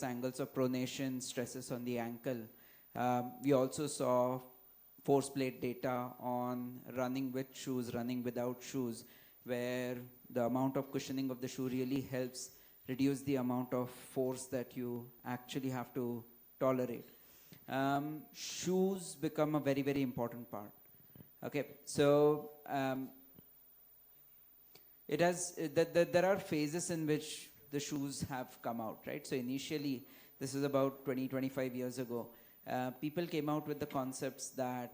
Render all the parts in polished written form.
angles of pronation, stresses on the ankle. We also saw force plate data on running with shoes, running without shoes, where the amount of cushioning of the shoe really helps reduce the amount of force that you actually have to tolerate. Shoes become a very, very important part. Okay, so there are phases in which the shoes have come out, right? So initially, this is about 20, 25 years ago, people came out with the concepts that,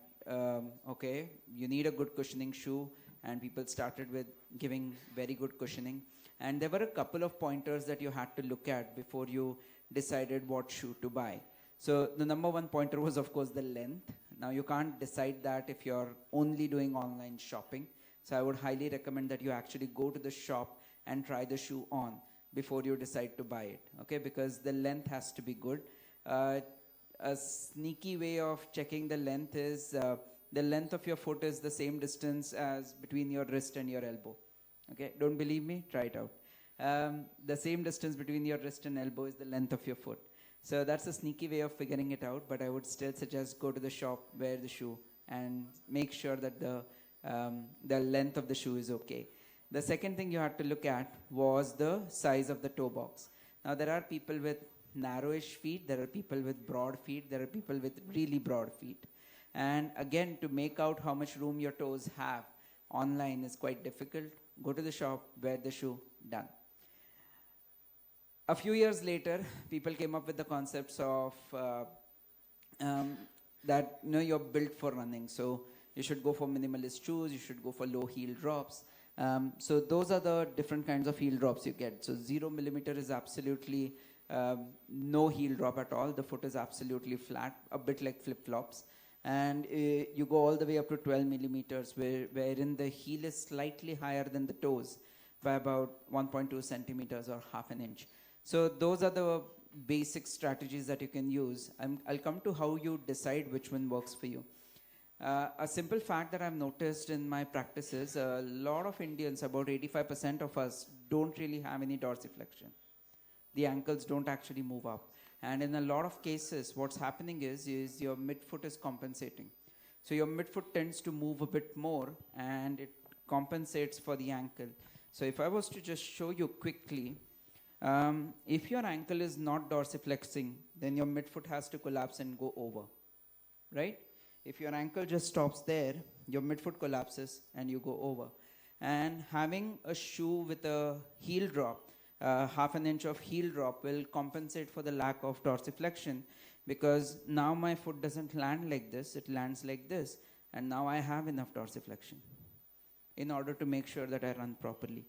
okay, you need a good cushioning shoe, and people started with giving very good cushioning. And there were a couple of pointers that you had to look at before you decided what shoe to buy. So the number one pointer was, of course, the length. Now you can't decide that if you're only doing online shopping. So I would highly recommend that you actually go to the shop and try the shoe on before you decide to buy it, okay? Because the length has to be good. A sneaky way of checking the length is the length of your foot is the same distance as between your wrist and your elbow. Okay, don't believe me? Try it out. The same distance between your wrist and elbow is the length of your foot. So that's a sneaky way of figuring it out, but I would still suggest go to the shop, wear the shoe, and make sure that the length of the shoe is okay. The second thing you had to look at was the size of the toe box. Now there are people with narrowish feet, there are people with broad feet, there are people with really broad feet. And again, to make out how much room your toes have online is quite difficult. Go to the shop, wear the shoe, done. A few years later, people came up with the concepts of that you're built for running. So you should go for minimalist shoes, you should go for low heel drops. So those are the different kinds of heel drops you get. So 0 millimeter is absolutely no heel drop at all. The foot is absolutely flat, a bit like flip-flops. And you go all the way up to 12 millimeters, wherein the heel is slightly higher than the toes by about 1.2 centimeters or half an inch. So those are the basic strategies that you can use. I'll come to how you decide which one works for you. A simple fact that I've noticed in my practices, a lot of Indians, about 85% of us, don't really have any dorsiflexion. The ankles don't actually move up. And in a lot of cases, what's happening is your midfoot is compensating. So your midfoot tends to move a bit more, and it compensates for the ankle. So if I was to just show you quickly, if your ankle is not dorsiflexing, then your midfoot has to collapse and go over, right? If your ankle just stops there, your midfoot collapses and you go over. And having a shoe with a heel drop, half an inch of heel drop, will compensate for the lack of dorsiflexion, because now my foot doesn't land like this, it lands like this, and now I have enough dorsiflexion in order to make sure that I run properly.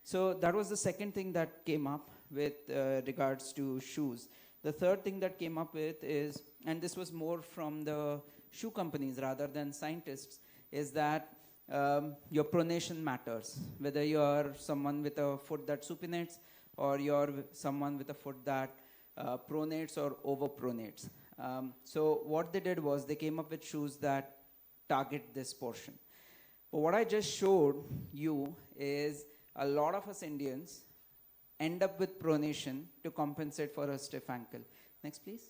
So that was the second thing that came up with regards to shoes. The third thing that came up with is, and this was more from the shoe companies rather than scientists, is that your pronation matters. Whether you're someone with a foot that supinates or you're someone with a foot that pronates or overpronates. So what they did was they came up with shoes that target this portion. But what I just showed you is a lot of us Indians end up with pronation to compensate for a stiff ankle. Next, please.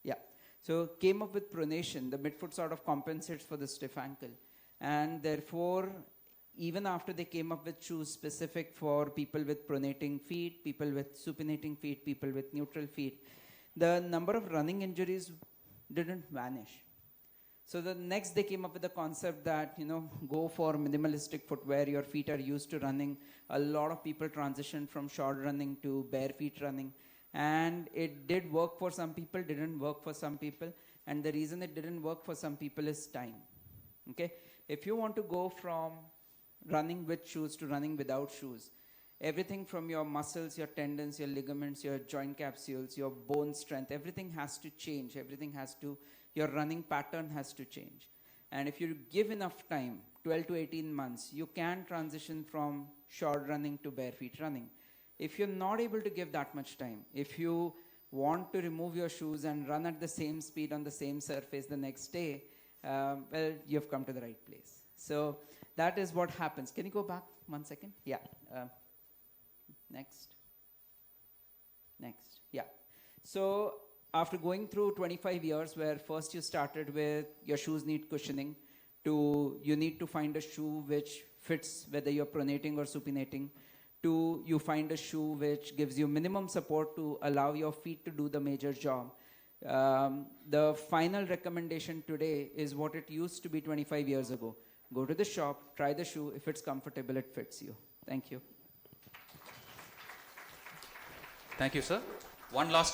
Yeah. So came up with pronation. The midfoot sort of compensates for the stiff ankle. And therefore, even after they came up with shoes specific for people with pronating feet, people with supinating feet, people with neutral feet, the number of running injuries didn't vanish. So the next they came up with the concept that, go for minimalistic footwear. Your feet are used to running. A lot of people transitioned from short running to bare feet running. And it did work for some people, didn't work for some people. And the reason it didn't work for some people is time. Okay? If you want to go from running with shoes to running without shoes, everything from your muscles, your tendons, your ligaments, your joint capsules, your bone strength, everything has to change. Your running pattern has to change. And if you give enough time, 12 to 18 months, you can transition from short running to bare feet running. If you're not able to give that much time, if you want to remove your shoes and run at the same speed on the same surface the next day, well, you've come to the right place. So that is what happens. Can you go back 1 second? Yeah. Next. Yeah. So after going through 25 years where first you started with your shoes need cushioning, to you need to find a shoe which fits whether you're pronating or supinating, to you find a shoe which gives you minimum support to allow your feet to do the major job. The final recommendation today is what it used to be 25 years ago. Go to the shop, try the shoe. If it's comfortable, it fits you. Thank you. Thank you, sir. One last question.